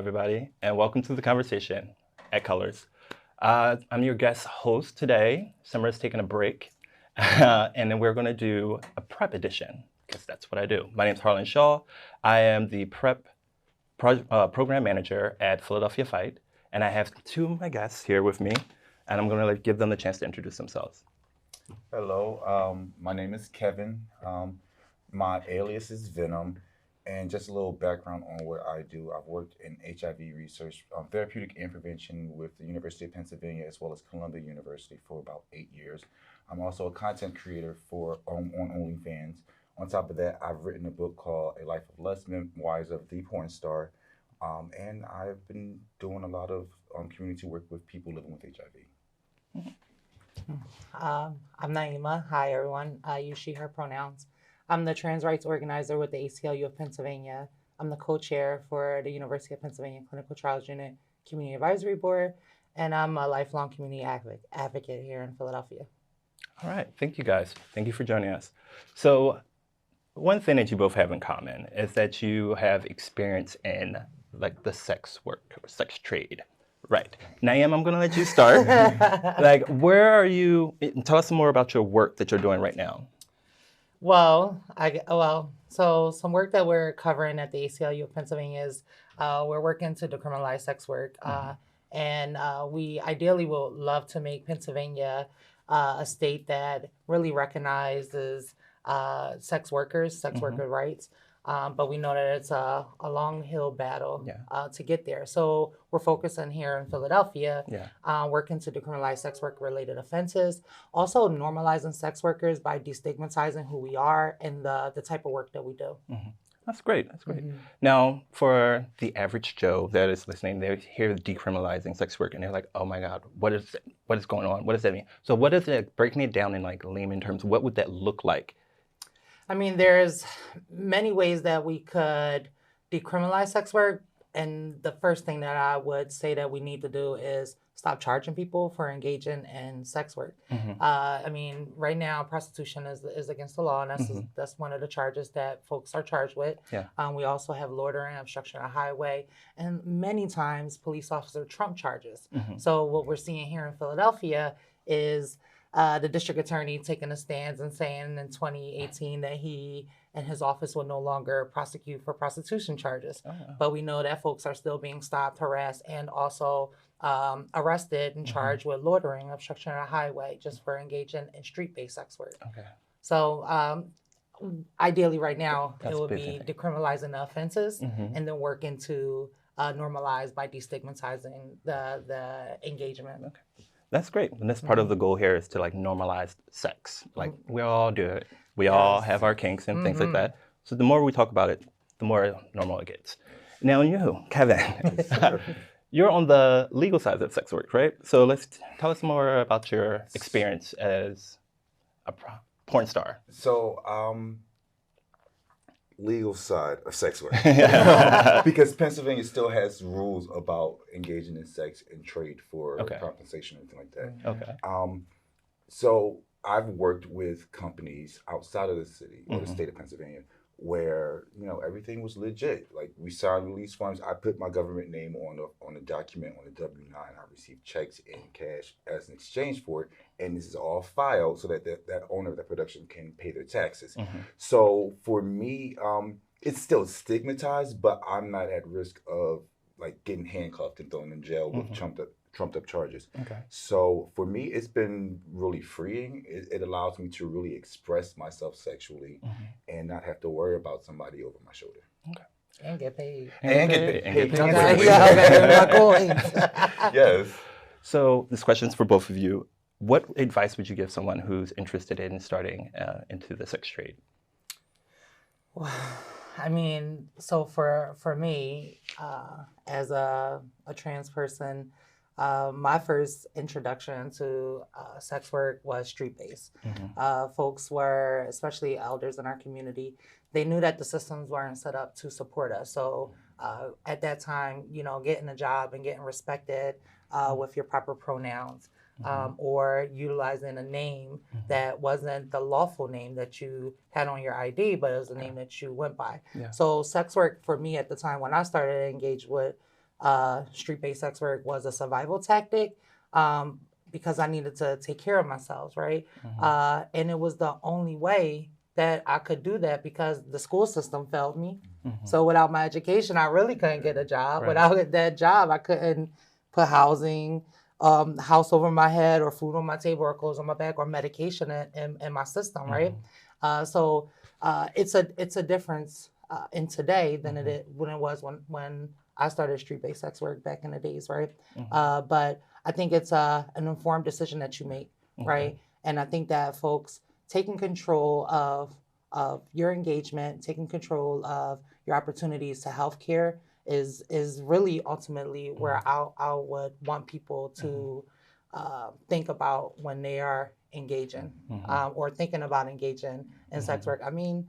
everybody, and welcome to the conversation at Colors. I'm your guest host today. Summer's taking a break, and then we're going to do a prep edition, because that's what I do. My name is Harlan Shaw. I am the prep program manager at Philadelphia Fight, and I have two of my guests here with me, and I'm going to give them the chance to introduce themselves. Hello, my name is Kevin. My alias is Venom. And just a little background on what I do. I've worked in HIV research, therapeutic and prevention with the University of Pennsylvania as well as Columbia University for about 8 years. I'm also a content creator for on OnlyFans. On top of that, I've written a book called A Life of Lust, Memoirs of the Porn Star. And I've been doing a lot of community work with people living with HIV. I'm Naima. Hi, everyone. I use she, her pronouns. I'm the trans rights organizer with the ACLU of Pennsylvania. I'm the co-chair for the University of Pennsylvania Clinical Trials Unit Community Advisory Board, and I'm a lifelong community advocate here in Philadelphia. All right, thank you guys. Thank you for joining us. So one thing that you both have in common is that you have experience in like the sex work or sex trade. Right. Naima, I'm going to let you start. Where are you? Tell us some more about your work that you're doing right now. So some work that we're covering at the ACLU of Pennsylvania is we're working to decriminalize sex work. And we ideally would love to make Pennsylvania a state that really recognizes sex worker rights. But we know that it's a long hill battle to get there. So we're focusing here in Philadelphia, working to decriminalize sex work related offenses, also normalizing sex workers by destigmatizing who we are and the type of work that we do. That's great. That's great. Now, for the average Joe that is listening, they hear decriminalizing sex work and they're like, oh my God, what is going on? What does that mean? So what is it, breaking it down in like layman terms, what would that look like? I mean, there's many ways that we could decriminalize sex work. And the first thing that I would say that we need to do is stop charging people for engaging in sex work. I mean, right now, prostitution is against the law, and that's one of the charges that folks are charged with. We also have loitering, obstruction of highway, and many times police officer trump charges. So what we're seeing here in Philadelphia is the district attorney taking a stance and saying in 2018 that he and his office will no longer prosecute for prostitution charges. But we know that folks are still being stopped, harassed, and also arrested and charged with loitering, obstruction of the highway, just for engaging in street-based sex work. So ideally right now, it would be decriminalizing the offenses and then working to normalize by destigmatizing the engagement. That's great. And that's part of the goal here is to like normalize sex. Like we all do it. We all have our kinks and things like that. So the more we talk about it, the more normal it gets. Now you, Kevin, you're on the legal side of sex work, right? So let's tell us more about your experience as a porn star. So, legal side of sex work. Because Pennsylvania still has rules about engaging in sex and trade for compensation or anything like that. So I've worked with companies outside of the city or the state of Pennsylvania where, you know, everything was legit. Like we signed release forms. I put my government name on the document on the W-9. I received checks in cash as an exchange for it. And this is all filed so that that owner of that production can pay their taxes. So for me, it's still stigmatized, but I'm not at risk of like getting handcuffed and thrown in jail with trumped up charges. So for me, it's been really freeing. It allows me to really express myself sexually and not have to worry about somebody over my shoulder. And get paid. And get paid. Yes. So this question's for both of you. What advice would you give someone who's interested in starting into the sex trade? Well, I mean, so for me, as a trans person, my first introduction to sex work was street-based. Folks were, especially elders in our community, they knew that the systems weren't set up to support us. So at that time, you know, getting a job and getting respected with your proper pronouns, or utilizing a name that wasn't the lawful name that you had on your ID, but it was the name that you went by. So sex work for me at the time when I started to engage with street-based sex work was a survival tactic because I needed to take care of myself, right? And it was the only way that I could do that because the school system failed me. So without my education, I really couldn't get a job. Right. Without that job, I couldn't put housing, house over my head, or food on my table, or clothes on my back, or medication in my system, right? So it's a difference in today than it was when I started street-based sex work back in the days, right? But I think it's an informed decision that you make, right? And I think that folks taking control of your engagement, taking control of your opportunities to healthcare is really ultimately where I would want people to think about when they are engaging or thinking about engaging in sex work. I mean,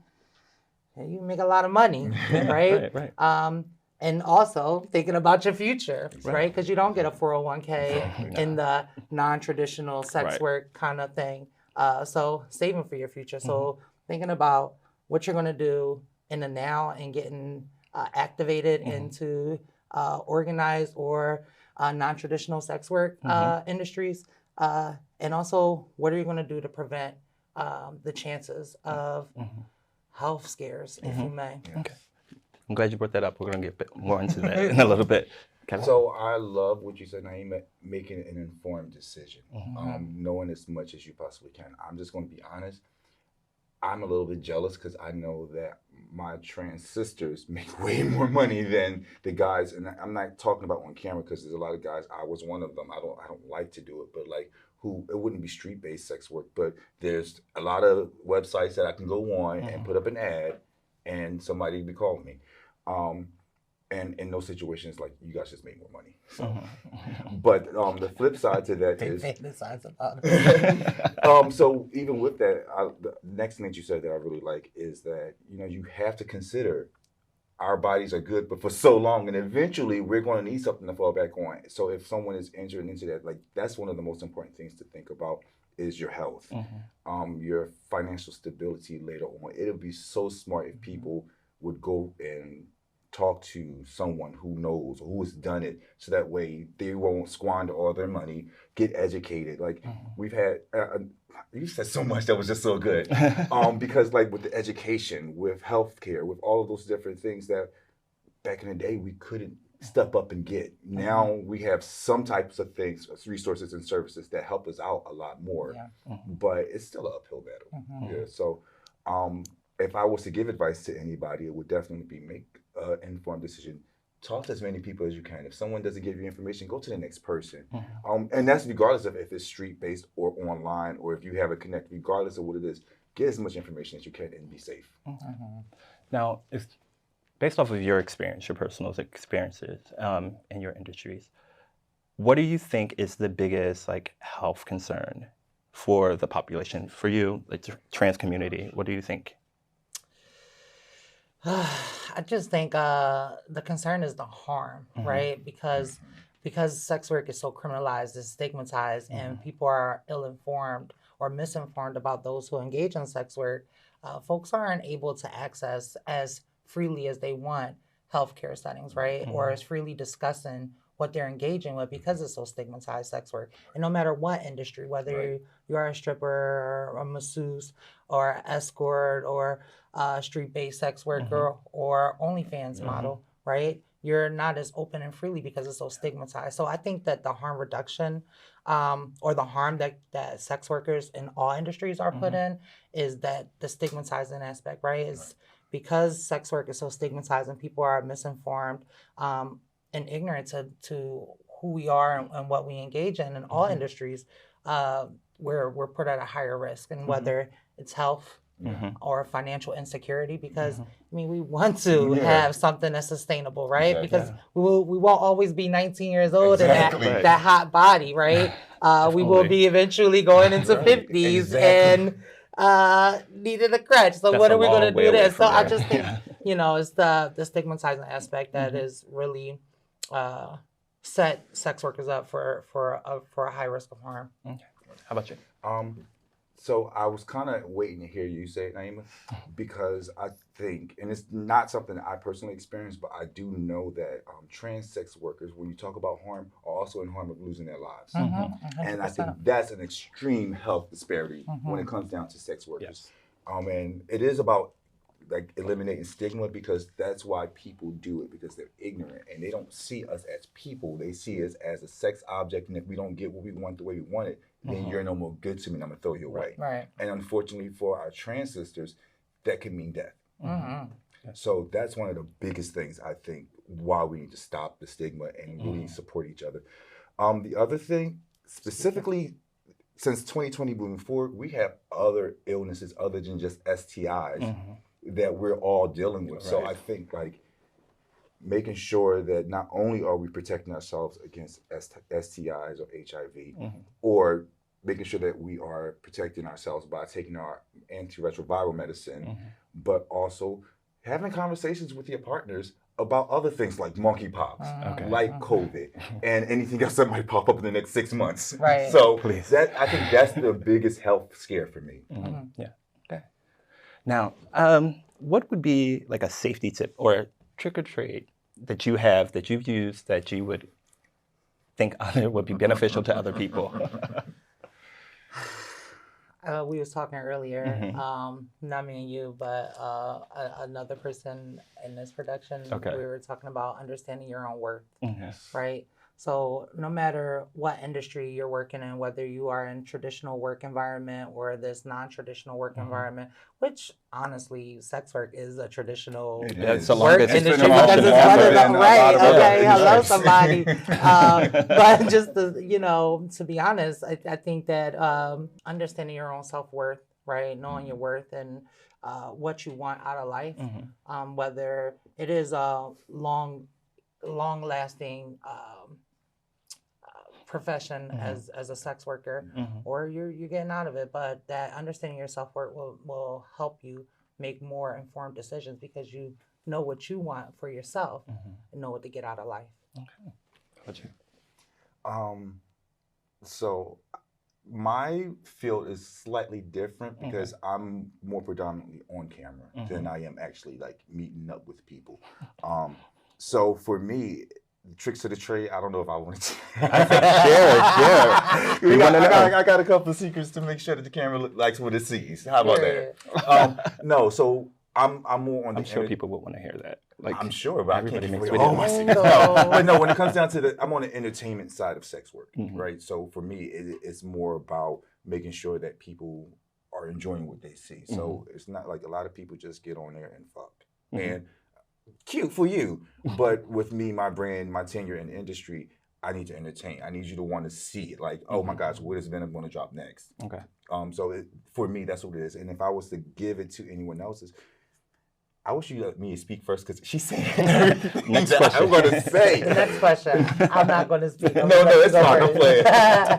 you make a lot of money, right? Right. And also thinking about your future, right? Because you don't get a 401k in the non-traditional sex work kind of thing. So saving for your future. So thinking about what you're going to do in the now and getting activated into organized or non-traditional sex work industries. And also, what are you going to do to prevent the chances of health scares, if you may? Okay. I'm glad you brought that up. We're going to get a bit more into that in a little bit. Kevin? So I love what you said, Naima, making an informed decision, knowing as much as you possibly can. I'm just going to be honest. I'm a little bit jealous because I know that my trans sisters make way more money than the guys, and I'm not talking about on camera because there's a lot of guys. I was one of them. I don't like to do it, but like it wouldn't be street-based sex work, but there's a lot of websites that I can go on and put up an ad, and somebody be calling me. And in those situations, like, you guys just make more money. So, but the flip side to that is, so even with that, the next thing that you said that I really like is that, you have to consider our bodies are good, but for so long, and eventually we're going to need something to fall back on. So if someone is entering into that, like, that's one of the most important things to think about is your health, your financial stability later on. It would be so smart if people would go and talk to someone who knows or who has done it, so that way they won't squander all their money, get educated. Like we've had, you said so much that was just so good. Because like with the education, with healthcare, with all of those different things that back in the day we couldn't step up and get. Now we have some types of things, resources and services that help us out a lot more, but it's still an uphill battle. Yeah. So if I was to give advice to anybody, it would definitely be make an informed decision. Talk to as many people as you can. If someone doesn't give you information, go to the next person. And that's regardless of if it's street-based or online, or if you have a connect, regardless of what it is, get as much information as you can and be safe. Now, based off of your experience, your personal experiences in your industries, what do you think is the biggest health concern for the population, for you, like the trans community? What do you think? I just think the concern is the harm, right? Because sex work is so criminalized, it's stigmatized, and people are ill-informed or misinformed about those who engage in sex work. Folks aren't able to access as freely as they want healthcare settings, right? Or as freely discussing what they're engaging with because it's so stigmatized, sex work. And no matter what industry, whether you are a stripper or a masseuse or an escort or a street-based sex worker or OnlyFans model, right? You're not as open and freely because it's so stigmatized. So I think that the harm reduction or the harm that sex workers in all industries are put in is that the stigmatizing aspect, right? It's because sex work is so stigmatized and people are misinformed and ignorant to who we are and what we engage in all industries, we're put at a higher risk, and whether it's health or financial insecurity, because I mean, we want to have something that's sustainable, right? Because we won't always be 19 years old and that hot body, right? We will be eventually going into 50s and needed a crutch. So what are we going to do there? So I just think, it's the stigmatizing aspect that is really set sex workers up for a high risk of harm. Okay. How about you? So I was kind of waiting to hear you say it, Naima, because I think, and it's not something that I personally experienced, but I do know that trans sex workers, when you talk about harm, are also in harm of losing their lives. And I think that's an extreme health disparity when it comes down to sex workers. Yes. And it is about like eliminating stigma, because that's why people do it, because they're ignorant and they don't see us as people. They see us as a sex object, and if we don't get what we want the way we want it, then you're no more good to me and I'm gonna throw you away. Right. And unfortunately for our trans sisters, that can mean death. So that's one of the biggest things I think why we need to stop the stigma and really support each other. The other thing, specifically since 2020 moving forward, we have other illnesses other than just STIs that we're all dealing with. Right. So I think like making sure that not only are we protecting ourselves against STIs or HIV, or making sure that we are protecting ourselves by taking our antiretroviral medicine, but also having conversations with your partners about other things like monkeypox, like COVID, and anything else that might pop up in the next 6 months. Right. So that, I think that's the biggest health scare for me. Yeah. Okay. Now, what would be like a safety tip or a trick or treat that you have that you've used that you would think would be beneficial to other people? We was talking earlier, not me and you, but another person in this production. Okay. We were talking about understanding your own worth, right? So no matter what industry you're working in, whether you are in traditional work environment or this non-traditional work environment, which honestly, sex work is a traditional work industry because it's one of the, right, okay, hello somebody. But just to be honest, I think that understanding your own self-worth, right, knowing your worth and what you want out of life, whether it is a long-lasting profession as a sex worker, or you're getting out of it, but that understanding your self-worth will help you make more informed decisions because you know what you want for yourself and know what to get out of life. Okay. What you? So my field is slightly different because I'm more predominantly on camera than I am actually like meeting up with people. So for me, tricks of the trade, I don't know if I want to share. I got a couple of secrets to make sure that the camera likes what it sees. How about that? No, so I'm more on the... I'm sure people would want to hear that. Like, I'm sure, but I can't give away videos. all my secrets. But no, when it comes down to I'm on the entertainment side of sex work, right? So for me, it's more about making sure that people are enjoying what they see. So it's not like a lot of people just get on there and fuck. And cute for you, but with me, my brand, my tenure in the industry, I need to entertain. I need you to want to see it. Like, oh my gosh, what is Venom going to drop next? Okay. So for me, that's what it is. And if I was to give it to anyone else's, I wish you let me speak first because she's saying everything that I'm going to say. The next question. I'm not going to speak. No, it's fine. I'm playing.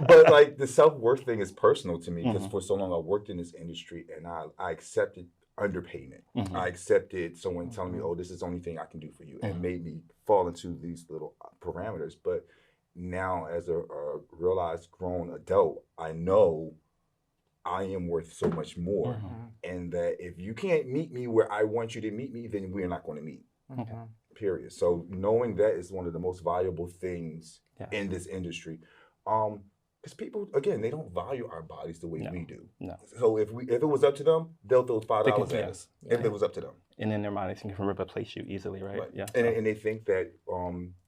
But like the self-worth thing is personal to me because for so long I worked in this industry and I accepted underpayment. I accepted someone telling me, oh, this is the only thing I can do for you, and made me fall into these little parameters. But now as a realized grown adult, I know I am worth so much more. And that if you can't meet me where I want you to meet me, then we're not going to meet. Period. So knowing that is one of the most valuable things in this industry. Because people, again, they don't value our bodies the way we do. No. So if it was up to them, they'll throw $5 at us. If it was up to them. And in their mind, they can replace you easily, right? Yeah. And they think that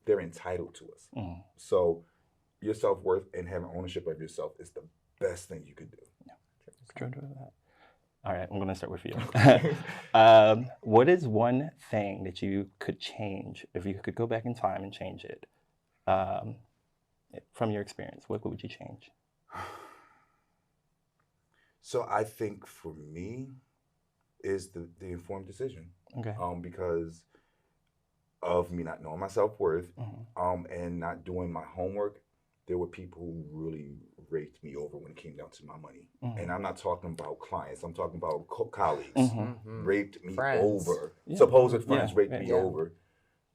they're entitled to us. So your self-worth and having ownership of yourself is the best thing you could do. Yeah. All right, I'm going to start with you. What is one thing that you could change if you could go back in time and change it? From your experience, what would you change? So I think for me is the informed decision. Okay. Because of me not knowing my self-worth and not doing my homework, there were people who really raped me over when it came down to my money. And I'm not talking about clients, I'm talking about colleagues. Raped me over. Yeah. Supposed friends raped me over.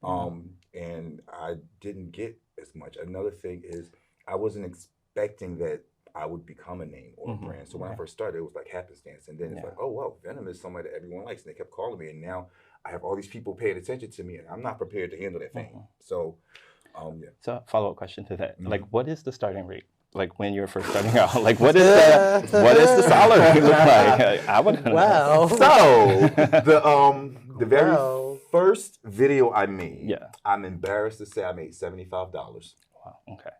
And I didn't get as much. Another thing is I wasn't expecting that I would become a name or a brand. So when I first started, it was like happenstance. And then it's like, oh, well, Venom is somebody that everyone likes. And they kept calling me. And now I have all these people paying attention to me, and I'm not prepared to handle that fame. So, yeah. So follow-up question to that. Like, what is the starting rate? Like when you're first starting out, like what is the salary look like? I would Well, so the very first video I made, I'm embarrassed to say I made $75. Wow. Okay.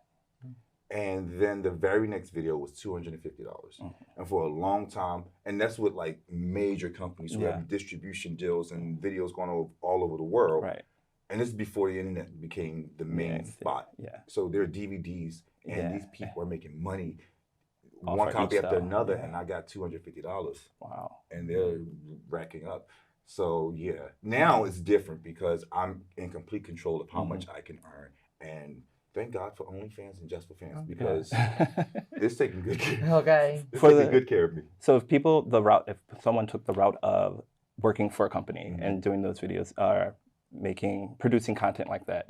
And then the very next video was $250. And for a long time, and that's with like major companies who have distribution deals and videos going all over the world. Right. And this is before the internet became the main spot. Yeah. So there are DVDs, and these people are making money, All one for copy each after style. another, and I got $250. Wow. And they're racking up. So yeah, now it's different because I'm in complete control of how much I can earn. And thank God for OnlyFans and Just for Fans because it's taking good care. Okay. It's taking good care of me. So if someone took the route of working for a company and doing those videos, producing content like that,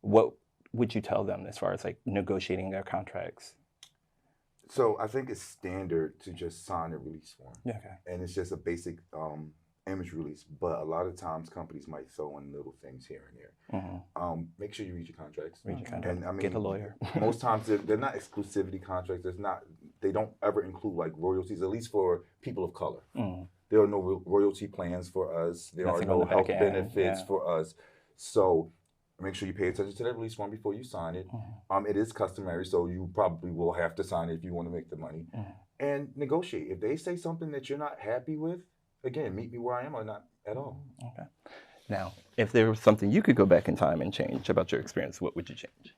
what would you tell them as far as like negotiating their contracts? So I think it's standard to just sign a release form. Yeah. Okay. And it's just a basic image release. But a lot of times companies might throw in little things here and there. Make sure you read your contracts. Read your contract. And I mean, get a lawyer. Most times they're not exclusivity contracts. They don't ever include like royalties, at least for people of color. There are no royalty plans for us. There are no health benefits for us. So make sure you pay attention to that release form before you sign it. It is customary, so you probably will have to sign it if you want to make the money. And negotiate. If they say something that you're not happy with, again, meet me where I am or not at all. Okay. Now, if there was something you could go back in time and change about your experience, what would you change?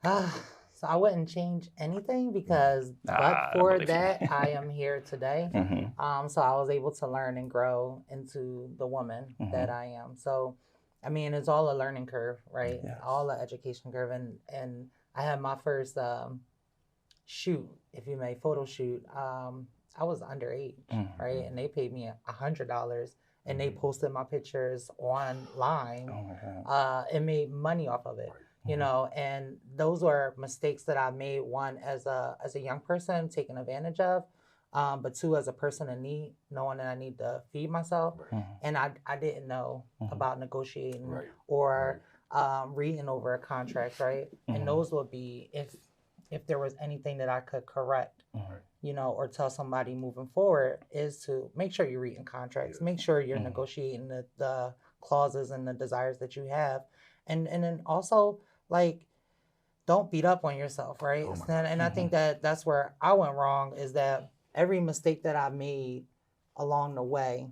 So I wouldn't change anything because but for that, I am here today. So I was able to learn and grow into the woman that I am. So, I mean, it's all a learning curve, right? Yes. All an education curve. And I had my first shoot, if you may, photo shoot. I was underage, right? And they paid me $100 and they posted my pictures online and made money off of it. You know, and those were mistakes that I made. One, as a young person, taken advantage of, but two, as a person in need, knowing that I need to feed myself, and I didn't know about negotiating or reading over a contract, right? And those would be if there was anything that I could correct, you know, or tell somebody moving forward, is to make sure you're reading contracts, make sure you're negotiating the clauses and the desires that you have, and then also, like, don't beat up on yourself, right? And I think that's where I went wrong, is that every mistake that I made along the way,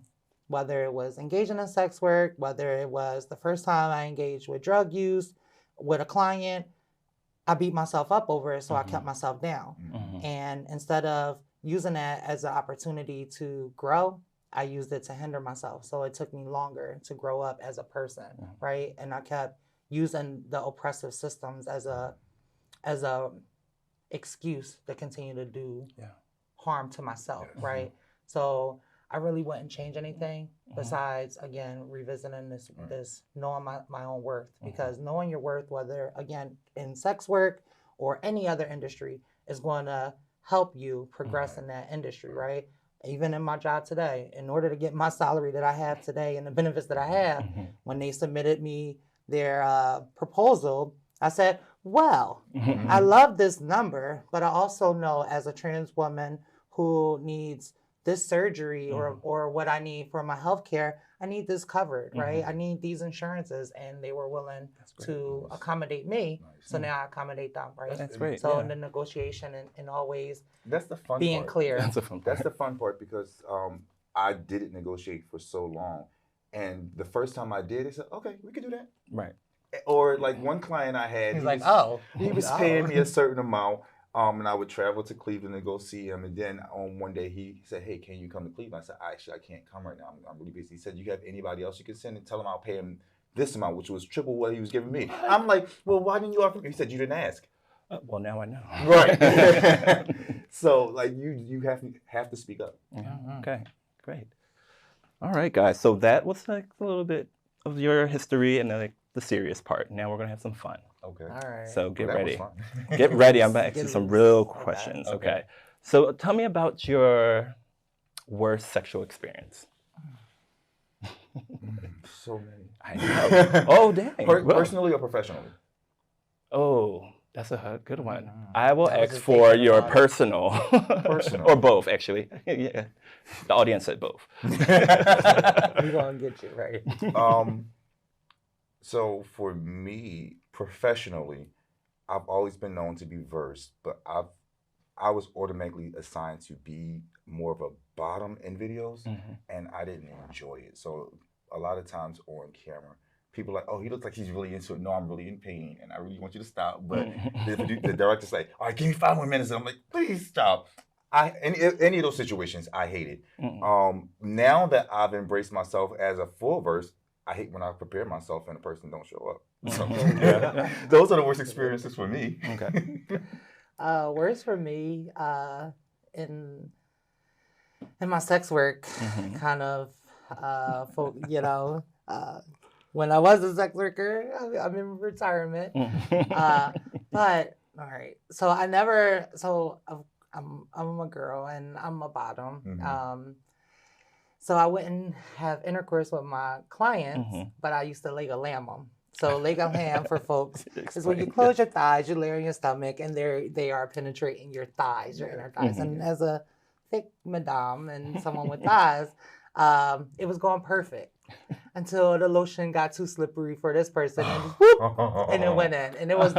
whether it was engaging in sex work, whether it was the first time I engaged with drug use with a client, I beat myself up over it, so I kept myself down. And instead of using that as an opportunity to grow, I used it to hinder myself. So it took me longer to grow up as a person, right? And I kept using the oppressive systems as a excuse to continue to do harm to myself, right? So I really wouldn't change anything besides, again, revisiting this knowing my own worth, because knowing your worth, whether, again, in sex work or any other industry, is going to help you progress in that industry, right? Even in my job today, in order to get my salary that I have today and the benefits that I have, when they submitted me their proposal, I said, well, I love this number, but I also know as a trans woman who needs this surgery or what I need for my health care, I need this covered, right? I need these insurances, and they were willing to accommodate me. So now I accommodate them, right? That's great. So in the negotiation and always that's the fun being part. clear. That's the fun part. That's the fun part because I didn't negotiate for so long. And the first time I did, they said, okay, we can do that. Right. Or like one client I had, He's like, oh. He was paying me a certain amount. And I would travel to Cleveland and go see him. And then on one day he said, hey, can you come to Cleveland? I said, actually, I can't come right now. I'm really busy. He said, you have anybody else you can send and tell him I'll pay him this amount, which was triple what he was giving me. I'm like, well, why didn't you offer me? He said, you didn't ask. Well, now I know. Right. So like you have to speak up. Okay, great. All right, guys. So that was like a little bit of your history and like the serious part. Now we're gonna have some fun. Okay. All right. So get Well, that was ready. fun. Get ready. I'm gonna ask Get you some loose. real Okay. questions. Okay. Okay. So tell me about your worst sexual experience. So many. I know. Oh, dang. Well, Personally or professionally? oh, that's a good one. I will I was ask just for thinking your about it. personal. Personal. Or both, actually. Yeah. The audience said both. We're gonna get you right. So for me, professionally, I've always been known to be versed, but I was automatically assigned to be more of a bottom in videos, and I didn't enjoy it. So a lot of times on camera, people are like, oh, he looks like he's really into it. No, I'm really in pain, and I really want you to stop. But the director's like, all right, give me 5 more minutes. And I'm like, please stop. Any of those situations, I hated. Now that I've embraced myself as a full verse, I hate when I prepare myself and the person don't show up. So, those are the worst experiences for me. Okay. Worst for me, in my sex work, kind of, when I was a sex worker, I'm in retirement. But all right, so I'm a girl and I'm a bottom. So I wouldn't have intercourse with my clients, but I used to leg a lamb them. So leg a lamb for folks is when you close your thighs, you lay on your stomach, and they are penetrating your thighs, your inner thighs. And as a thick madame and someone with thighs, it was going perfect until the lotion got too slippery for this person, and whoop, and it went in, and it was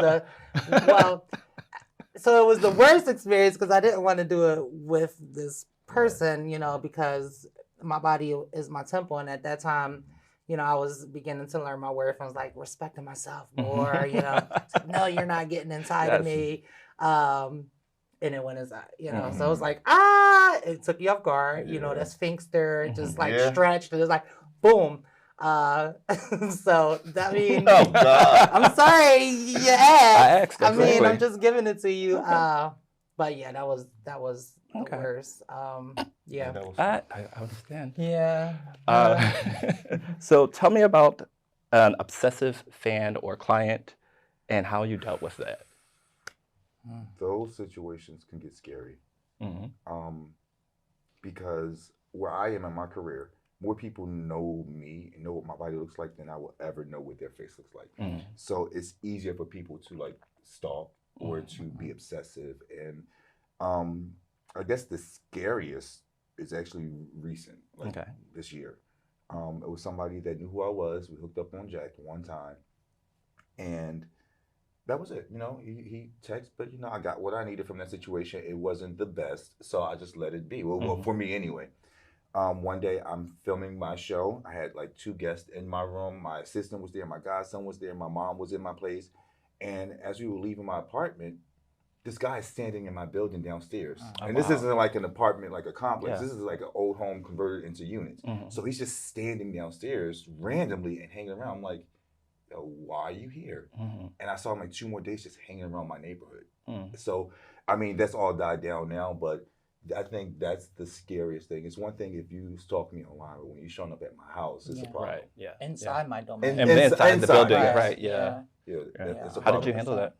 so it was the worst experience because I didn't want to do it with this person, because my body is my temple, and at that time, I was beginning to learn my worth. I was like respecting myself more, no, you're not getting inside of me. And it went inside, so it was like, it took you off guard, that sphincter just like stretched, and it was like, boom. So that means, Oh, God. I'm sorry, you asked. I asked, I mean, exactly. I'm just giving it to you. But yeah, that was the worst. Yeah. That was I understand. Yeah. So tell me about an obsessive fan or client and how you dealt with that. Those situations can get scary. Because where I am in my career, more people know me and know what my body looks like than I will ever know what their face looks like. So it's easier for people to like stalk or to be obsessive. And I guess the scariest is actually recent, like this year. It was somebody that knew who I was. We hooked up on Jack one time, and that was it. He texted, but I got what I needed from that situation. It wasn't the best, so I just let it be. Well, for me anyway. One day I'm filming my show. I had like 2 guests in my room. My assistant was there. My godson was there. My mom was in my place. And as we were leaving my apartment, this guy is standing in my building downstairs. And this isn't like an apartment, like a complex. This is like an old home converted into units. So he's just standing downstairs randomly and hanging around. I'm like, yo, why are you here? And I saw him like 2 more days just hanging around my neighborhood. So, I mean, that's all died down now, but I think that's the scariest thing. It's one thing if you stalk me online, but when you're showing up at my house, it's a problem. Right, yeah. Inside my domain. And inside the building, right. yeah. It's a How did problem. you handle that?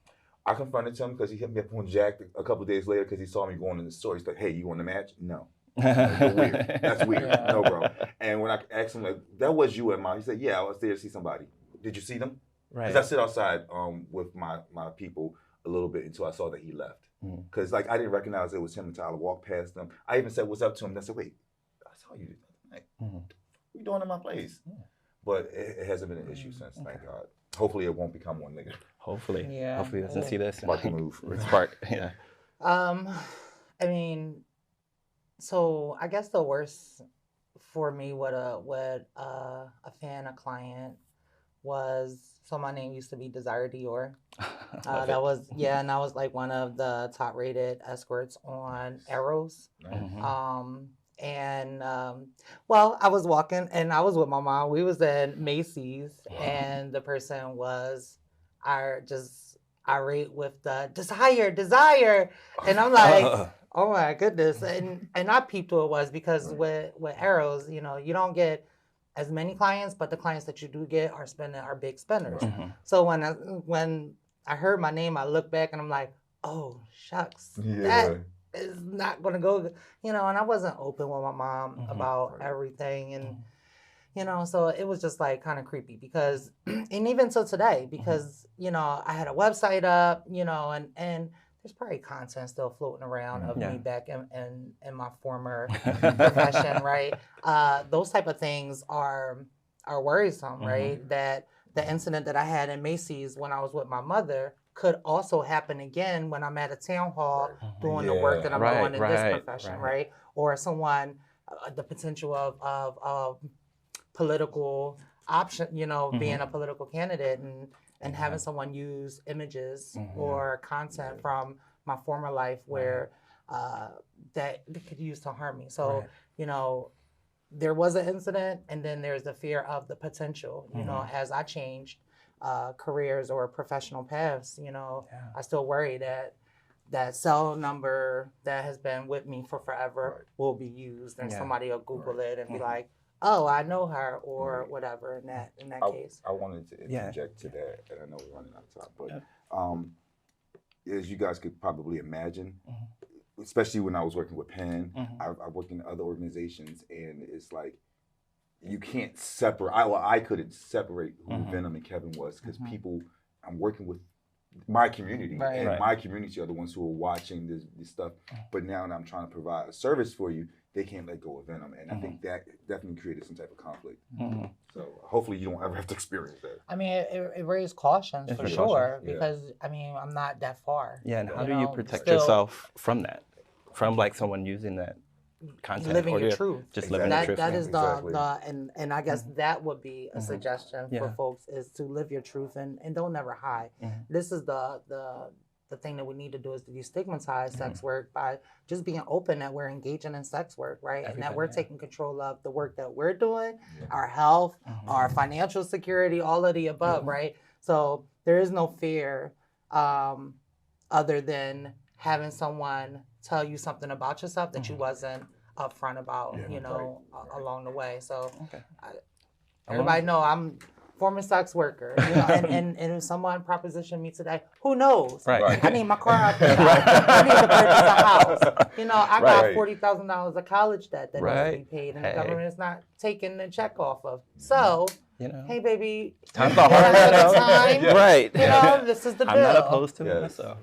I confronted him because he hit me up on Jack a couple of days later because he saw me going in the store. He's like, hey, you want to match? No. You're weird. That's weird. No, bro. And when I asked him, like, that was you at mine, he said, yeah, I was there to see somebody. Did you see them? Right. Because I sit outside with my people a little bit until I saw that he left. Because I didn't recognize it was him until I walked past them. I even said, what's up to him? And I said, wait, I saw you. Like, what are you doing in my place? But it hasn't been an issue since, thank God. Hopefully it won't become one later. Hopefully. Yeah. Hopefully he doesn't see this. Spark the move. Spark, yeah. I mean, so I guess the worst for me with a client was, so my name used to be Desire Dior. That was, and I was like one of the top rated escorts on Eros. Well, I was walking and I was with my mom. We was in Macy's and the person was irate with the desire. And I'm like, oh my goodness. And I peeped who it was because with Eros, you don't get as many clients, but the clients that you do get are big spenders. Mm-hmm. So when I heard my name, I looked back and I'm like, oh shucks, that is not gonna go, and I wasn't open with my mom about everything, and so it was just like kind of creepy because, and even till today, because I had a website up, and there's probably content still floating around of me back in my former profession, right? Those type of things are worrisome, right? That the incident that I had in Macy's when I was with my mother could also happen again when I'm at a town hall doing the work that I'm doing in this profession, right? Or someone, the potential of political option, being a political candidate and having someone use images or content from my former life where that they could use to harm me. So, there was an incident, and then there's the fear of the potential, as I changed careers or professional paths, I still worry that cell number that has been with me for forever will be used, and somebody will Google it and be like, oh, I know her, or whatever in that case. I wanted to interject to that, and I know we're running out of time, but as you guys could probably imagine, especially when I was working with Penn, I worked in other organizations, and it's like you can't separate. I couldn't separate who Venom and Kevin was because people I'm working with. My community and my community are the ones who are watching this stuff. But now that I'm trying to provide a service for you, they can't let go of Venom, and I think that definitely created some type of conflict. So hopefully you don't ever have to experience that. I mean, it raised cautions for sure because I mean I'm not that far. Yeah, and how do you protect yourself from that, from like someone using that content, living your truth? Just living your truth. That is and I guess that would be a suggestion for folks is to live your truth and don't never hide. This is the thing that we need to do is to destigmatize sex work by just being open that we're engaging in sex work, right? And that we're taking control of the work that we're doing, our health, our financial security, all of the above, right? So there is no fear other than having someone tell you something about yourself that you wasn't upfront about, along the way. So everybody know I'm former sex worker, and if someone propositioned me today, who knows? I need my car out there. I need to purchase a house. I got $40,000 of college debt that needs to be paid, and the government is not taking the check off of. So, hey, baby, time's a hard time. Right. This is the bill. I'm not opposed to it myself.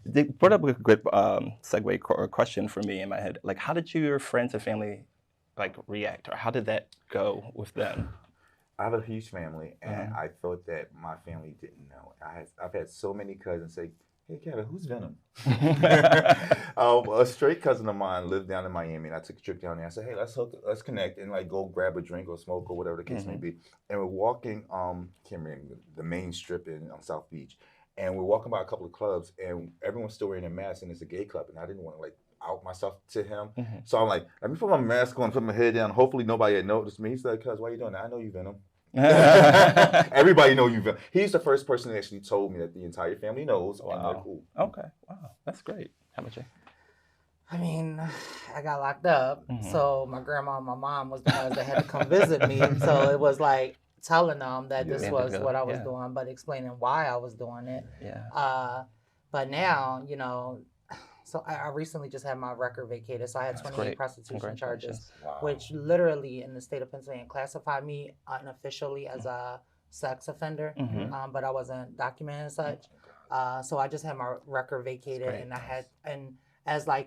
They brought up a good segue or question for me in my head. Like, how did your friends and family react, or how did that go with them? I have a huge family, and I thought that my family didn't know. I've had so many cousins say, "Hey, Kevin, who's Venom?" A straight cousin of mine lived down in Miami, and I took a trip down there. I said, "Hey, let's connect and go grab a drink or smoke or whatever the case may be." And we're walking, can't remember the main strip in South Beach, and we're walking by a couple of clubs, and everyone's still wearing their masks, and it's a gay club, and I didn't want to out myself to him. So I'm like, let me put my mask on, put my head down. Hopefully nobody had noticed me. He's like, "Cuz, why you doing that? I know you, Venom." Everybody know you, Venom. He's the first person that actually told me that the entire family knows. Wow. And they're cool. Okay. Wow. That's great. How about you? I mean, I got locked up. So my grandma and my mom was the ones that had to come visit me. So it was like telling them that this was what I was doing, but explaining why I was doing it. But now, so I recently just had my record vacated. So I had 28 prostitution charges, which literally in the state of Pennsylvania classified me unofficially as a sex offender, but I wasn't documented as such. So I just had my record vacated, and as I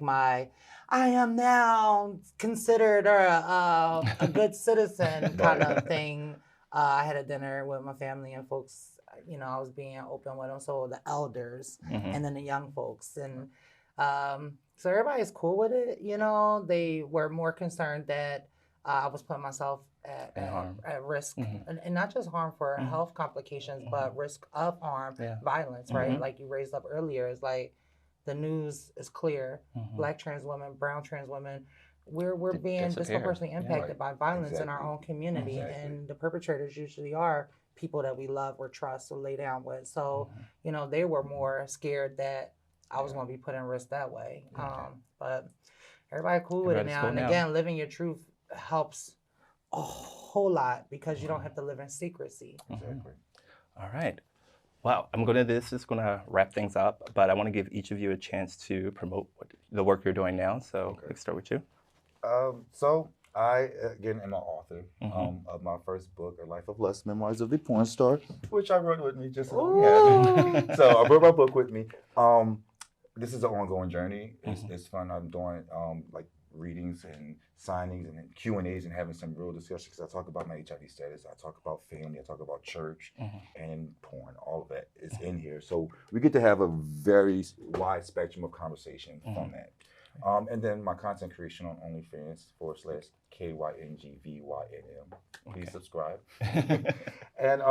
am now considered a good citizen kind of thing. I had a dinner with my family and folks. I was being open with them. So the elders and then the young folks and. So everybody's cool with it, they were more concerned that I was putting myself at risk, and not just harm for health complications, but risk of harm, violence, right? Like you raised up earlier, it's like the news is clear. Black trans women, brown trans women, we're being disproportionately impacted by violence in our own community, and the perpetrators usually are people that we love or trust or lay down with. So, they were more scared that I was going to be put in risk that way. But everybody cool with it now. And again, living your truth helps a whole lot because you don't have to live in secrecy. Exactly. All right. Wow, this is gonna wrap things up, but I want to give each of you a chance to promote the work you're doing now. So let's start with you. So I, again, am an author of my first book, A Life of Lust, Memoirs of the Porn Star, which I wrote with me just so So I brought my book with me. This is an ongoing journey. It's fun. I'm doing like readings and signings and Q&As and having some real discussions. I talk about my HIV status. I talk about family. I talk about church and porn. All of that is in here. So we get to have a very wide spectrum of conversation from that. And then my content creation on OnlyFans /KYNGVYNM. Please subscribe. And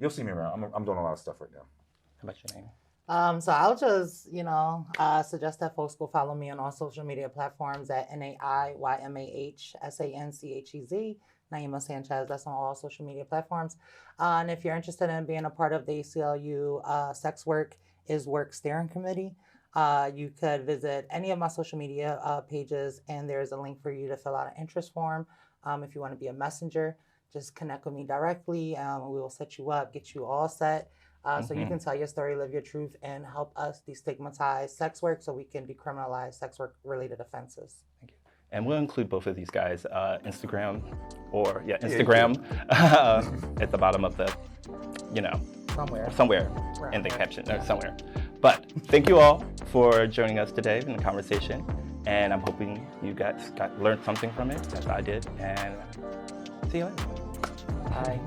you'll see me around. I'm doing a lot of stuff right now. How about your name? So I'll just, suggest that folks go follow me on all social media platforms at NAIYMAHSANCHEZ, Naima Sanchez. That's on all social media platforms. And if you're interested in being a part of the ACLU Sex Work is Work Steering Committee, you could visit any of my social media pages, and there's a link for you to fill out an interest form. If you want to be a messenger, just connect with me directly. We will set you up, get you all set. So you can tell your story, live your truth, and help us destigmatize sex work so we can decriminalize sex work-related offenses. Thank you. And we'll include both of these guys' Instagram at the bottom of the, somewhere in the caption or somewhere. But thank you all for joining us today in the conversation. And I'm hoping you guys learned something from it, as I did. And see you later. Bye.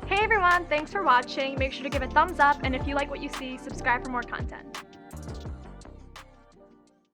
Hey everyone, thanks for watching. Make sure to give a thumbs up, and if you like what you see, subscribe for more content.